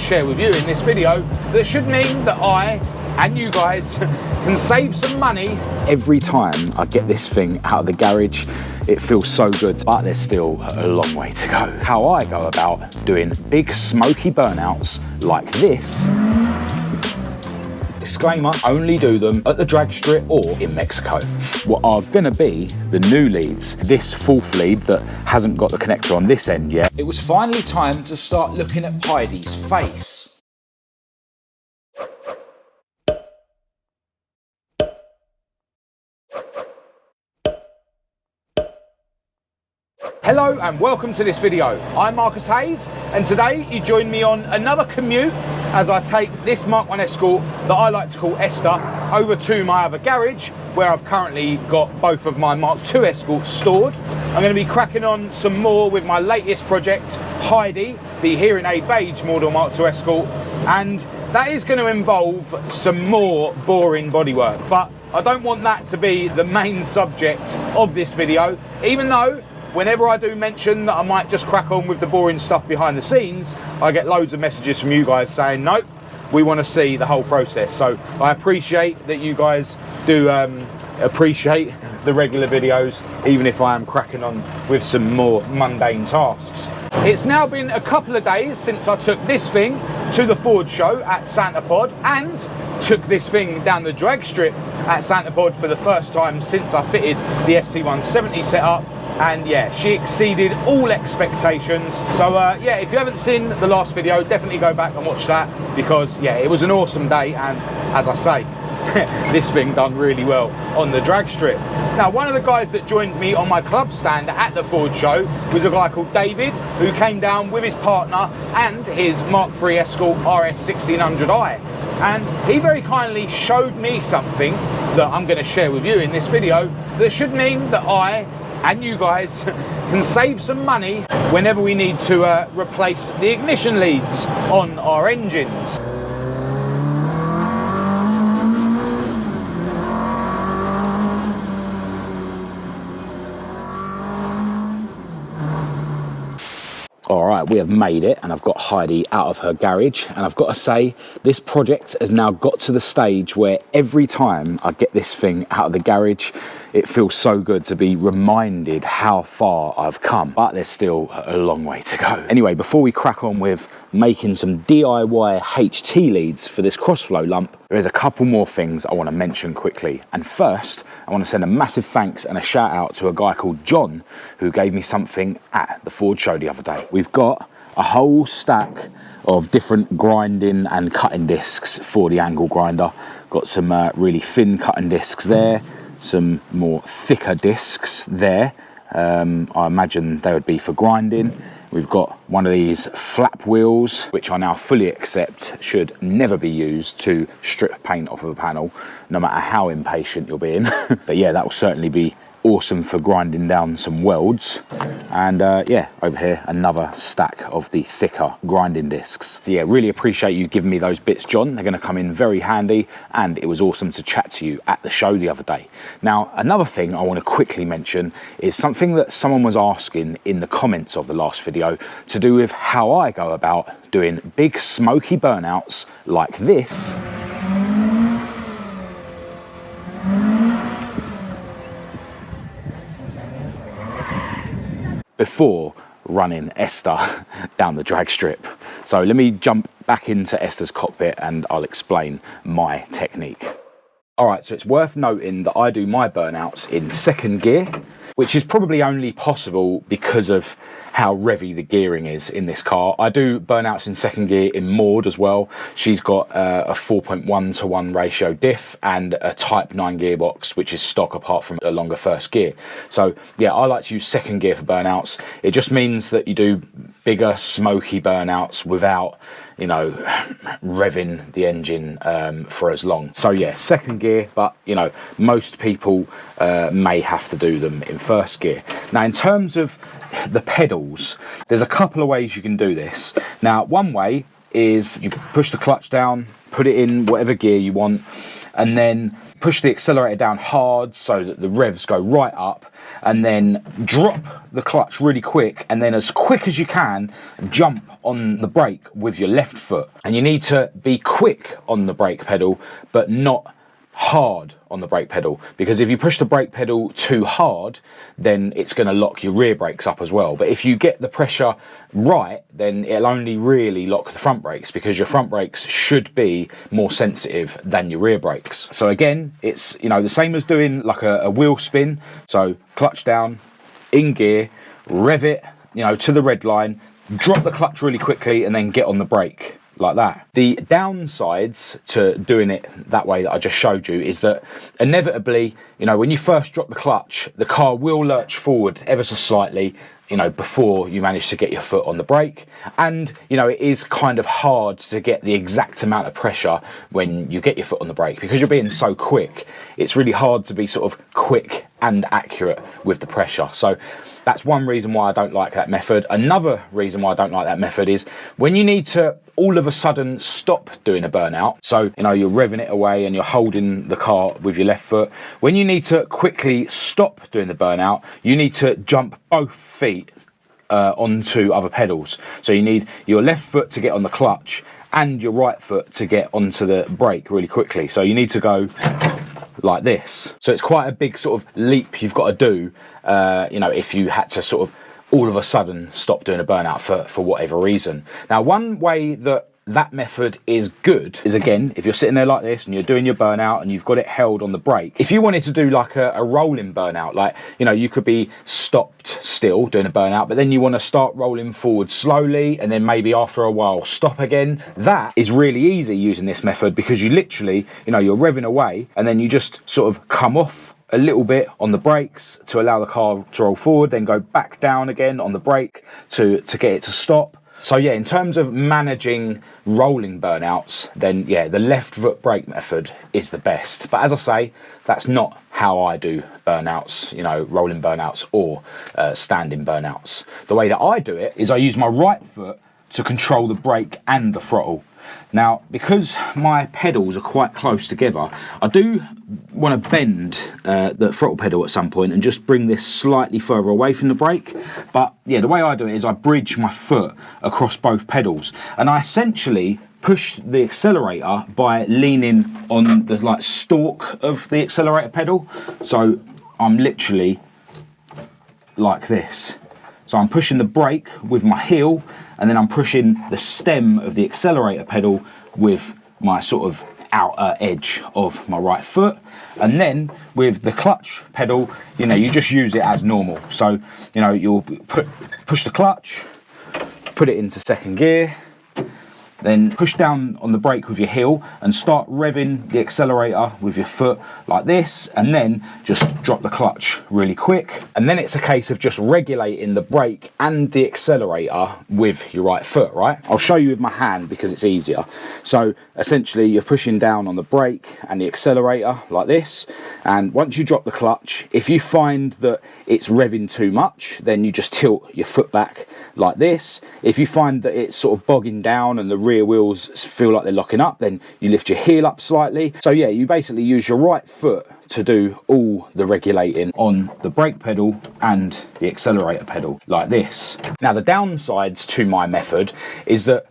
share with you in this video that should mean that I and you guys can save some money. Every time I get this thing out of the garage, it feels so good, but there's still a long way to go. How I go about doing big smoky burnouts like this. Disclaimer, only do them at the drag strip or in Mexico. What are gonna be the new leads. This fourth lead that hasn't got the connector on this end yet. It was finally time to start looking at Heidi's face. Hello and welcome to this video. I'm Marcus Hayes, and today you join me on another commute as I take this Mk2 Escort that I like to call Esther over to my other garage where I've currently got both of my Mk2 Escorts stored. I'm going to be cracking on some more with my latest project, Heidi, the hearing aid beige model Mk2 Escort, and that is going to involve some more boring bodywork, but I don't want that to be the main subject of this video, even though whenever I do mention that I might just crack on with the boring stuff behind the scenes, I get loads of messages from you guys saying, nope, we want to see the whole process. So I appreciate that you guys do appreciate the regular videos, even if I am cracking on with some more mundane tasks. It's now been a couple of days since I took this thing to the Ford show at Santa Pod and took this thing down the drag strip at Santa Pod for the first time since I fitted the ST170 setup. And yeah, she exceeded all expectations. So yeah, if you haven't seen the last video, definitely go back and watch that, because yeah, it was an awesome day, and as I say, this thing done really well on the drag strip. Now, one of the guys that joined me on my club stand at the Ford show was a guy called David, who came down with his partner and his Mk2 Escort RS 1600i. And he very kindly showed me something that I'm going to share with you in this video that should mean that I and you guys can save some money whenever we need to replace the ignition leads on our engines. All right, we have made it, and I've got Heidi out of her garage, and I've got to say, this project has now got to the stage where every time I get this thing out of the garage, it feels so good to be reminded how far I've come, but there's still a long way to go. Anyway, before we crack on with making some DIY HT leads for this crossflow lump, there is a couple more things I want to mention quickly. And first, I want to send a massive thanks and a shout out to a guy called John, who gave me something at the Ford show the other day. We've got a whole stack of different grinding and cutting discs for the angle grinder. Got some really thin cutting discs there, some more thicker discs there. I imagine they would be for grinding. We've got one of these flap wheels, which I now fully accept should never be used to strip paint off of a panel, no matter how impatient you're being. But yeah, that will certainly be awesome for grinding down some welds. And yeah, over here, another stack of the thicker grinding discs. So yeah, really appreciate you giving me those bits, John. They're gonna come in very handy, and it was awesome to chat to you at the show the other day. Now, another thing I wanna quickly mention is something that someone was asking in the comments of the last video to do with how I go about doing big smoky burnouts like this. Before running Esther down the drag strip. So let me jump back into Esther's cockpit and I'll explain my technique. All right, so it's worth noting that I do my burnouts in second gear, which is probably only possible because of how revvy the gearing is in this car. I do burnouts in second gear in Maud as well. She's got a 4.1:1 ratio diff and a Type 9 gearbox, which is stock apart from a longer first gear. So yeah, I like to use second gear for burnouts. It just means that you do bigger, smoky burnouts without, you know, revving the engine for as long. So yeah, second gear, but you know, most people may have to do them in first gear. Now, in terms of the pedals, there's a couple of ways you can do this. Now, one way is you push the clutch down, put it in whatever gear you want, and then push the accelerator down hard so that the revs go right up, and then drop the clutch really quick, and then as quick as you can, jump on the brake with your left foot. And you need to be quick on the brake pedal, but not hard on the brake pedal, because if you push the brake pedal too hard, then it's going to lock your rear brakes up as well. But if you get the pressure right, then it'll only really lock the front brakes, because your front brakes should be more sensitive than your rear brakes. So again, it's, you know, the same as doing like a wheel spin. So clutch down, in gear, rev it, you know, to the red line, drop the clutch really quickly, and then get on the brake like that. The downsides to doing it that way that I just showed you is that inevitably, you know, when you first drop the clutch, the car will lurch forward ever so slightly, you know, before you manage to get your foot on the brake. And, you know, it is kind of hard to get the exact amount of pressure when you get your foot on the brake, because you're being so quick. It's really hard to be sort of quick and accurate with the pressure. So that's one reason why I don't like that method. Another reason why I don't like that method is when you need to all of a sudden stop doing a burnout. So, you know, you're revving it away and you're holding the car with your left foot. When you need to quickly stop doing the burnout, you need to jump both feet onto other pedals. So you need your left foot to get on the clutch and your right foot to get onto the brake really quickly. So you need to go like this. So it's quite a big sort of leap you've got to do, you know, if you had to sort of all of a sudden stop doing a burnout for whatever reason. Now, one way that method is good is, again, if you're sitting there like this and you're doing your burnout and you've got it held on the brake. If you wanted to do like a rolling burnout, like, you know, you could be stopped still doing a burnout, but then you want to start rolling forward slowly, and then maybe after a while stop again. That is really easy using this method, because you literally, you know, you're revving away and then you just sort of come off a little bit on the brakes to allow the car to roll forward, then go back down again on the brake to get it to stop. So yeah, in terms of managing rolling burnouts, then yeah, the left foot brake method is the best. But as I say, that's not how I do burnouts, you know, rolling burnouts or standing burnouts. The way that I do it is I use my right foot to control the brake and the throttle. Now, because my pedals are quite close together, I do want to bend the throttle pedal at some point and just bring this slightly further away from the brake. But yeah, the way I do it is I bridge my foot across both pedals, and I essentially push the accelerator by leaning on the like stalk of the accelerator pedal. So I'm literally like this. So I'm pushing the brake with my heel, and then I'm pushing the stem of the accelerator pedal with my sort of outer edge of my right foot. And then with the clutch pedal, you know, you just use it as normal. So, you know, you'll push the clutch, put it into second gear, then push down on the brake with your heel and start revving the accelerator with your foot like this, and then just drop the clutch really quick. And then it's a case of just regulating the brake and the accelerator with your right foot, right? I'll show you with my hand because it's easier. So essentially you're pushing down on the brake and the accelerator like this, and once you drop the clutch, if you find that it's revving too much, then you just tilt your foot back like this. If you find that it's sort of bogging down and the rear wheels feel like they're locking up, then you lift your heel up slightly. So yeah, you basically use your right foot to do all the regulating on the brake pedal and the accelerator pedal like this. Now, the downsides to my method is that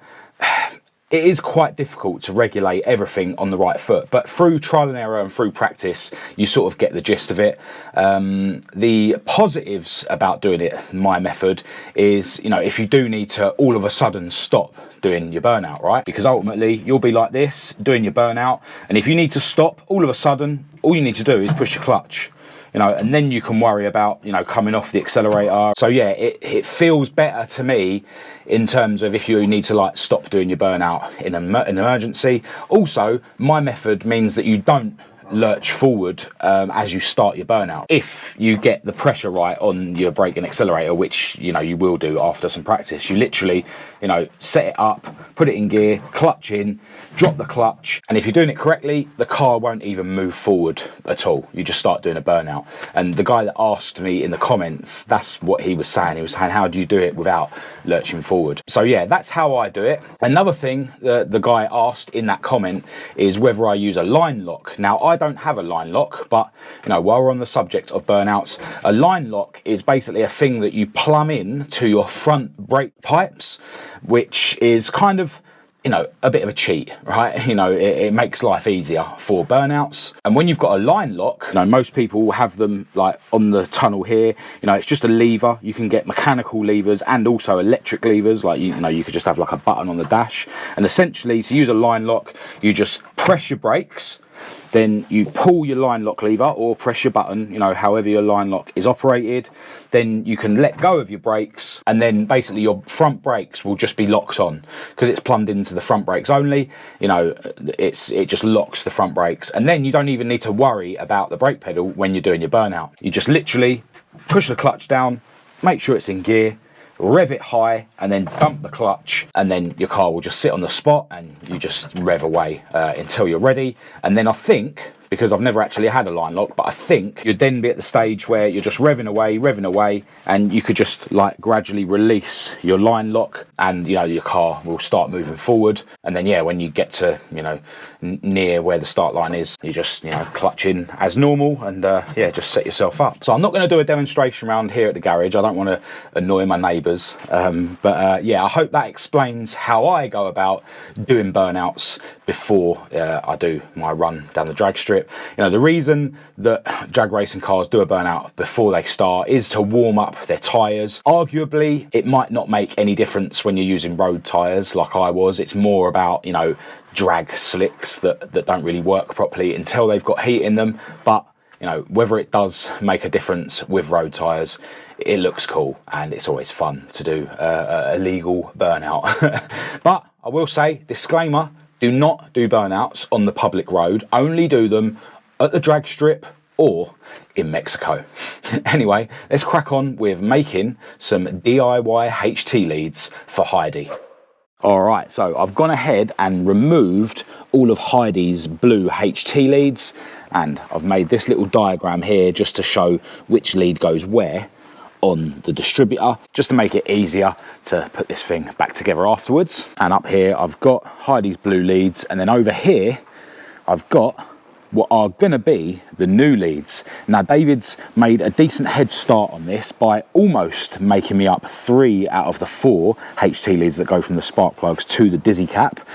it is quite difficult to regulate everything on the right foot, but through trial and error and through practice, you sort of get the gist of it. The positives about doing it, my method, is, you know, if you do need to all of a sudden stop doing your burnout, right? Because ultimately you'll be like this doing your burnout, and if you need to stop all of a sudden, all you need to do is push your clutch, you know, and then you can worry about, you know, coming off the accelerator. So yeah, it feels better to me in terms of if you need to like stop doing your burnout in an emergency. Also, my method means that you don't lurch forward as you start your burnout. If you get the pressure right on your brake and accelerator, which, you know, you will do after some practice, you literally, you know, set it up, put it in gear, clutch in, drop the clutch, and if you're doing it correctly, the car won't even move forward at all. You just start doing a burnout. And the guy that asked me in the comments, that's what he was saying. He was saying, how do you do it without lurching forward? So yeah, that's how I do it. Another thing that the guy asked in that comment is whether I use a line lock. Now, I I don't have a line lock, but you know, while we're on the subject of burnouts, a line lock is basically a thing that you plumb in to your front brake pipes, which is kind of, you know, a bit of a cheat, right? You know, it makes life easier for burnouts. And when you've got a line lock, you know, most people will have them like on the tunnel here. You know, it's just a lever. You can get mechanical levers and also electric levers. Like, you know, you could just have like a button on the dash. And essentially, to use a line lock, you just press your brakes, then you pull your line lock lever or press your button, you know, however your line lock is operated. Then you can let go of your brakes, and then basically your front brakes will just be locked on because it's plumbed into the front brakes only. You know, it just locks the front brakes, and then you don't even need to worry about the brake pedal when you're doing your burnout. You just literally push the clutch down, make sure it's in gear, rev it high, and then dump the clutch, and then your car will just sit on the spot and you just rev away until you're ready. And then I think, because I've never actually had a line lock, but I think you'd then be at the stage where you're just revving away, and you could just like gradually release your line lock, and you know, your car will start moving forward. And then yeah, when you get to, you know, near where the start line is, you just, you know, clutch in as normal, and yeah, just set yourself up. So I'm not going to do a demonstration around here at the garage. I don't want to annoy my neighbours, but yeah, I hope that explains how I go about doing burnouts before I do my run down the drag strip. You know, the reason that drag racing cars do a burnout before they start is to warm up their tyres. Arguably, it might not make any difference when you're using road tyres like I was. It's more about, you know, drag slicks that don't really work properly until they've got heat in them. But you know, whether it does make a difference with road tyres, it looks cool, and it's always fun to do a legal burnout. But I will say, disclaimer, do not do burnouts on the public road. Only do them at the drag strip or in Mexico. Anyway, let's crack on with making some DIY HT leads for Heidi. All right, so I've gone ahead and removed all of Heidi's blue HT leads, and I've made this little diagram here just to show which lead goes where on the distributor, just to make it easier to put this thing back together afterwards. And up here I've got Heidi's blue leads, and then over here I've got what are gonna be the new leads. Now David's made a decent head start on this by almost making me up 3 out of the 4 HT leads that go from the spark plugs to the dizzy cap.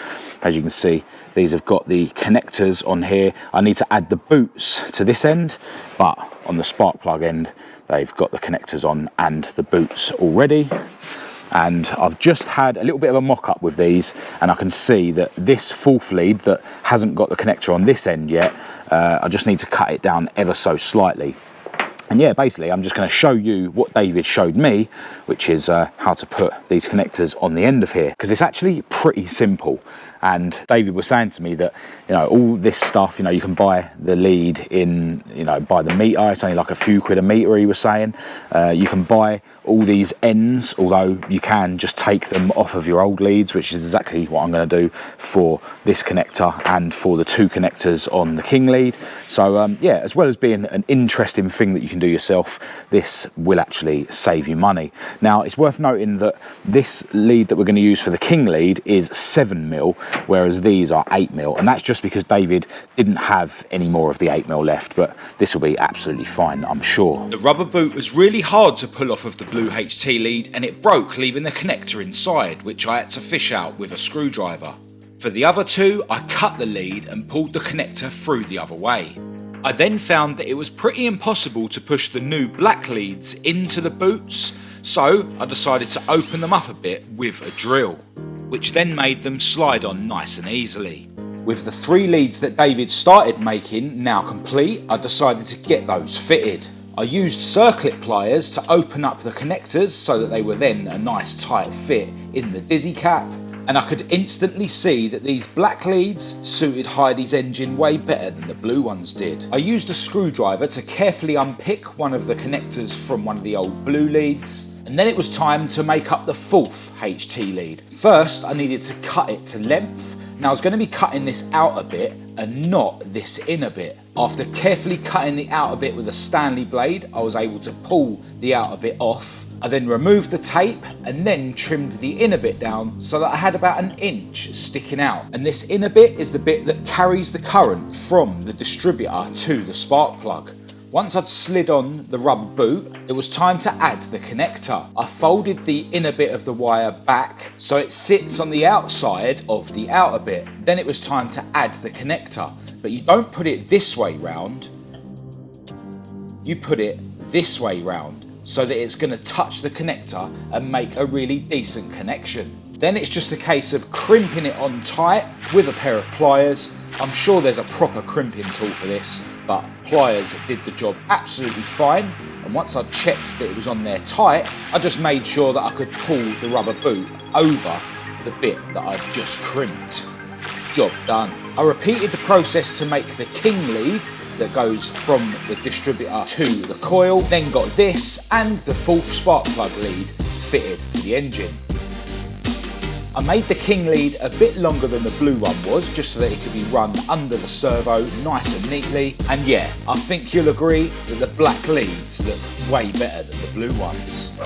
As you can see, these have got the connectors on here. I need to add the boots to this end, but on the spark plug end, they've got the connectors on and the boots already. And I've just had a little bit of a mock-up with these, and I can see that this 4th lead that hasn't got the connector on this end yet, I just need to cut it down ever so slightly. And yeah, basically I'm just going to show you what David showed me, which is how to put these connectors on the end of here, because it's actually pretty simple. And David was saying to me that, you know, all this stuff, you know, you can buy the lead in, you know, by the meter. It's only like a few quid a meter, he was saying. You can buy all these ends, although you can just take them off of your old leads, which is exactly what I'm going to do for this connector and for the 2 connectors on the King lead. So yeah, as well as being an interesting thing that you can do yourself, this will actually save you money. Now it's worth noting that this lead that we're going to use for the King lead is 7mm, whereas these are 8mm, and that's just because David didn't have any more of the 8mm left, but this will be absolutely fine, I'm sure. The rubber boot was really hard to pull off of the blue HT lead, and it broke, leaving the connector inside, which I had to fish out with a screwdriver. For the other 2, I cut the lead and pulled the connector through the other way. I then found that it was pretty impossible to push the new black leads into the boots, so I decided to open them up a bit with a drill, which then made them slide on nice and easily. With the 3 leads that David started making now complete, I decided to get those fitted. I used circlip pliers to open up the connectors so that they were then a nice tight fit in the dizzy cap, and I could instantly see that these black leads suited Heidi's engine way better than the blue ones did. I used a screwdriver to carefully unpick one of the connectors from one of the old blue leads, and then it was time to make up the 4th HT lead. First, I needed to cut it to length. Now I was going to be cutting this out a bit and not this inner bit. After carefully cutting the outer bit with a Stanley blade, I was able to pull the outer bit off. I then removed the tape and then trimmed the inner bit down so that I had about 1 inch sticking out. And this inner bit is the bit that carries the current from the distributor to the spark plug. Once I'd slid on the rubber boot, it was time to add the connector. I folded the inner bit of the wire back so it sits on the outside of the outer bit. Then it was time to add the connector. But you don't put it this way round, you put it this way round so that it's going to touch the connector and make a really decent connection. Then it's just a case of crimping it on tight with a pair of pliers. I'm sure there's a proper crimping tool for this, but pliers did the job absolutely fine. And once I checked that it was on there tight, I just made sure that I could pull the rubber boot over the bit that I'd just crimped. Job done. I repeated the process to make the king lead that goes from the distributor to the coil, then got this and the 4th spark plug lead fitted to the engine. I made the king lead a bit longer than the blue one was, just so that it could be run under the servo nice and neatly. And yeah, I think you'll agree that the black leads look way better than the blue ones.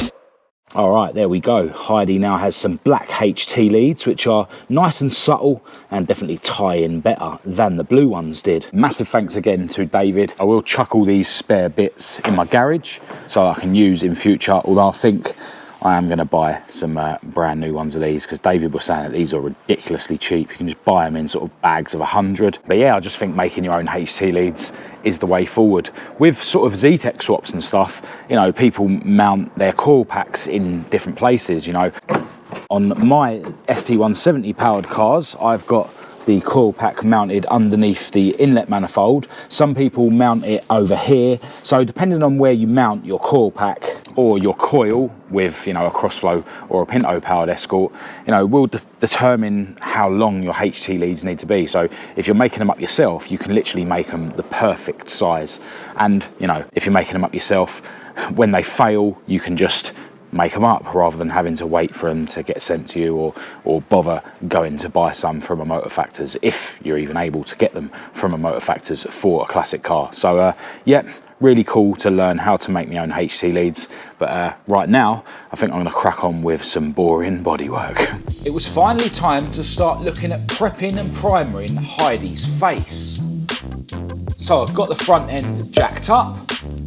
All right, there we go. Heidi now has some black HT leads, which are nice and subtle and definitely tie in better than the blue ones did. Massive thanks again to David. I will chuck all these spare bits in my garage so I can use in future, although I think I am going to buy some brand new ones of these, because David was saying that these are ridiculously cheap. You can just buy them in sort of bags of 100. But yeah, I just think making your own HT leads is the way forward. With sort of Z-Tech swaps and stuff, you know, people mount their coil packs in different places, you know. On my ST170 powered cars, I've got the coil pack mounted underneath the inlet manifold. Some people mount it over here. So depending on where you mount your coil pack or your coil with, you know, a Crossflow or a Pinto powered Escort, you know, will determine how long your HT leads need to be. So if you're making them up yourself, you can literally make them the perfect size. And, you know, if you're making them up yourself, when they fail, you can just make them up rather than having to wait for them to get sent to you, or bother going to buy some from a Motor Factors, if you're even able to get them from a Motor Factors for a classic car. So yeah, really cool to learn how to make my own HT leads. But right now, I think I'm going to crack on with some boring bodywork. It was finally time to start looking at prepping and primering Heidi's face. So I've got the front end jacked up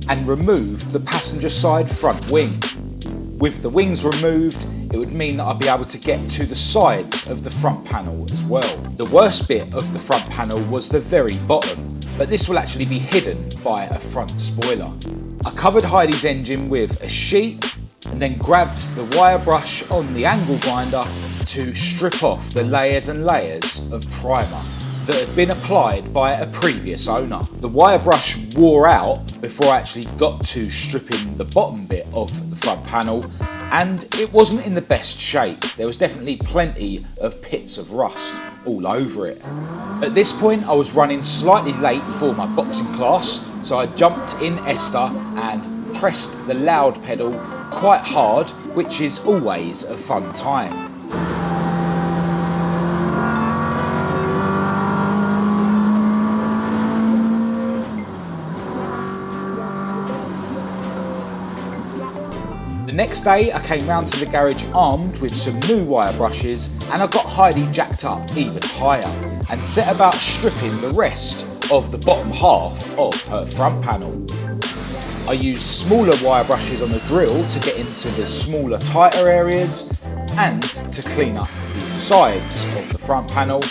and removed the passenger side front wing. With the wings removed, it would mean that I'd be able to get to the sides of the front panel as well. The worst bit of the front panel was the very bottom, but this will actually be hidden by a front spoiler. I covered Heidi's engine with a sheet and then grabbed the wire brush on the angle grinder to strip off the layers and layers of primer that had been applied by a previous owner. The wire brush wore out before I actually got to stripping the bottom bit of the front panel, and it wasn't in the best shape. There was definitely plenty of pits of rust all over it. At this point I was running slightly late for my boxing class, so I jumped in INSTA and pressed the loud pedal quite hard, which is always a fun time. The next day I came round to the garage armed with some new wire brushes, and I got Heidi jacked up even higher and set about stripping the rest of the bottom half of her front panel. I used smaller wire brushes on the drill to get into the smaller, tighter areas and to clean up the sides of the front panel.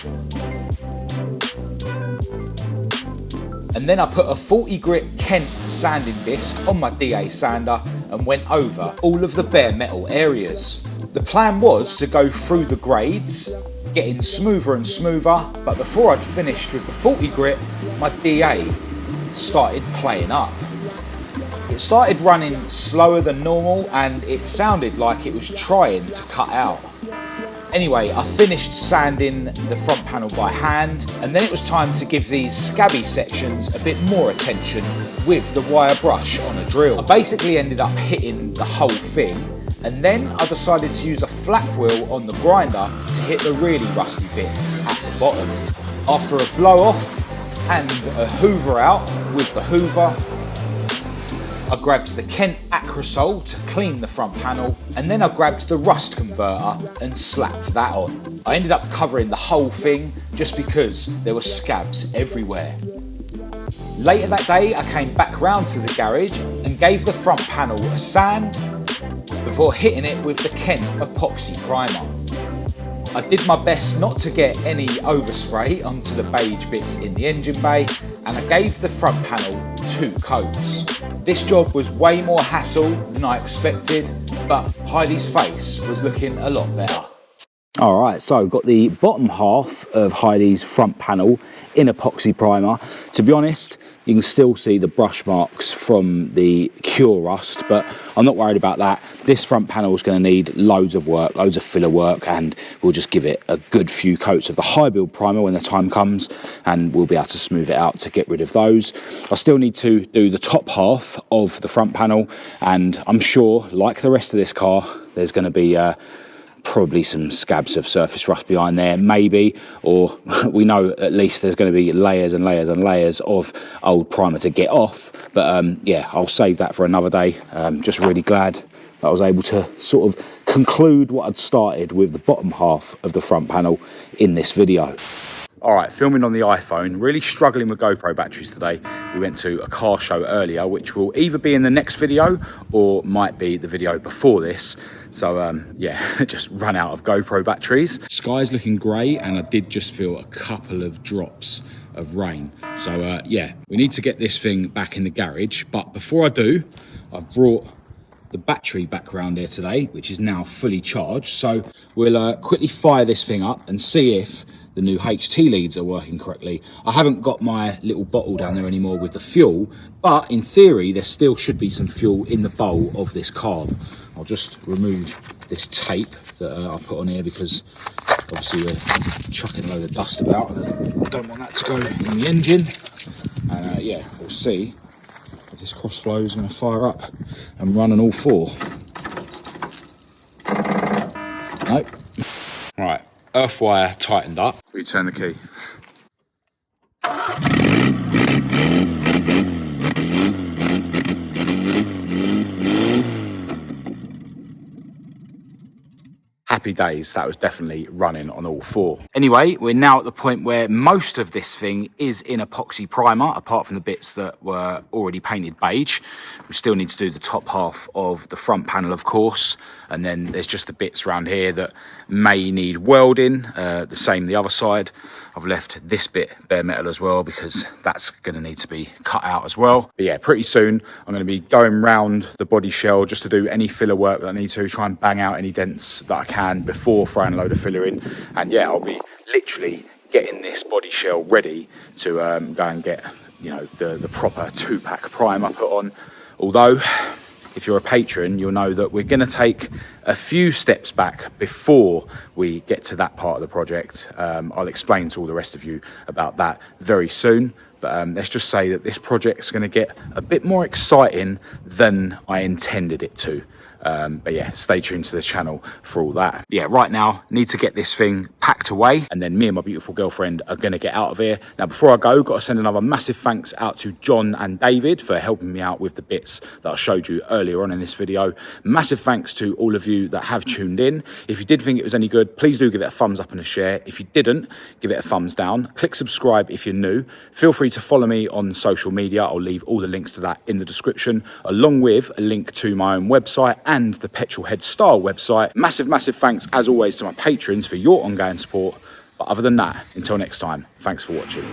And then I put a 40 grit Kent sanding disc on my DA sander and went over all of the bare metal areas. The plan was to go through the grades, getting smoother and smoother, but before I'd finished with the 40 grit, my DA started playing up. It started running slower than normal and it sounded like it was trying to cut out. Anyway, I finished sanding the front panel by hand, and then it was time to give these scabby sections a bit more attention with the wire brush on a drill. I basically ended up hitting the whole thing And then I decided to use a flap wheel on the grinder to hit the really rusty bits at the bottom. After a blow off and a hoover out with the hoover, I grabbed the Kent Acrosol to clean the front panel, and then I grabbed the rust converter and slapped that on. I ended up covering the whole thing just because there were scabs everywhere. Later that day I came back round to the garage and gave the front panel a sand before hitting it with the Kent epoxy primer. I did my best not to get any overspray onto the beige bits in the engine bay, and I gave the front panel 2 coats. This job was way more hassle than I expected, but Heidi's face was looking a lot better. All right, so got the bottom half of Heidi's front panel in epoxy primer. To be honest, you can still see the brush marks from the cure rust, but I'm not worried about that. This front panel is going to need loads of work, loads of filler work, and we'll just give it a good few coats of the high build primer when the time comes, and we'll be able to smooth it out to get rid of those. I still need to do the top half of the front panel, and I'm sure, like the rest of this car, there's going to be probably some scabs of surface rust behind there, maybe, or we know at least there's going to be layers and layers and layers of old primer to get off, but yeah, I'll save that for another day. Just really glad that I was able to sort of conclude what I'd started with the bottom half of the front panel in this video. All right, filming on the iPhone, really struggling with GoPro batteries today. We went to a car show earlier, which will either be in the next video or might be the video before this. So yeah, just ran out of GoPro batteries. Sky's looking grey, and I did just feel a couple of drops of rain. So yeah, we need to get this thing back in the garage. But before I do, I've brought the battery back around here today, which is now fully charged. So we'll quickly fire this thing up and see if the new HT leads are working correctly. I haven't got my little bottle down there anymore with the fuel, but in theory there still should be some fuel in the bowl of this carb. I'll just remove this tape that I put on here because obviously we're chucking a load of dust about and I don't want that to go in the engine. And yeah, we'll see if this cross flow is going to fire up and run on all 4. Nope. Right. Earth wire tightened up. Return the key. Happy days, that was definitely running on all 4. Anyway, we're now at the point where most of this thing is in epoxy primer, apart from the bits that were already painted beige. We still need to do the top half of the front panel, of course, and then there's just the bits around here that may need welding, the same the other side. I've left this bit bare metal as well because that's going to need to be cut out as well. But yeah, pretty soon I'm going to be going round the body shell just to do any filler work that I need to, try and bang out any dents that I can before throwing a load of filler in. And yeah, I'll be literally getting this body shell ready to go and get, you know, the proper 2-pack primer put on. Although, if you're a patron, you'll know that we're going to take a few steps back before we get to that part of the project. I'll explain to all the rest of you about that very soon. But let's just say that this project's going to get a bit more exciting than I intended it to. But yeah, stay tuned to the channel for all that. Yeah, right now, need to get this thing packed away, and then me and my beautiful girlfriend are going to get out of here. Now, before I go, got to send another massive thanks out to John and David for helping me out with the bits that I showed you earlier on in this video. Massive thanks to all of you that have tuned in. If you did think it was any good, please do give it a thumbs up and a share. If you didn't, give it a thumbs down. Click subscribe if you're new. Feel free to follow me on social media. I'll leave all the links to that in the description, along with a link to my own website and the Petrolhead Style website. Massive thanks as always to my patrons for your ongoing support. But other than that, until next time, thanks for watching.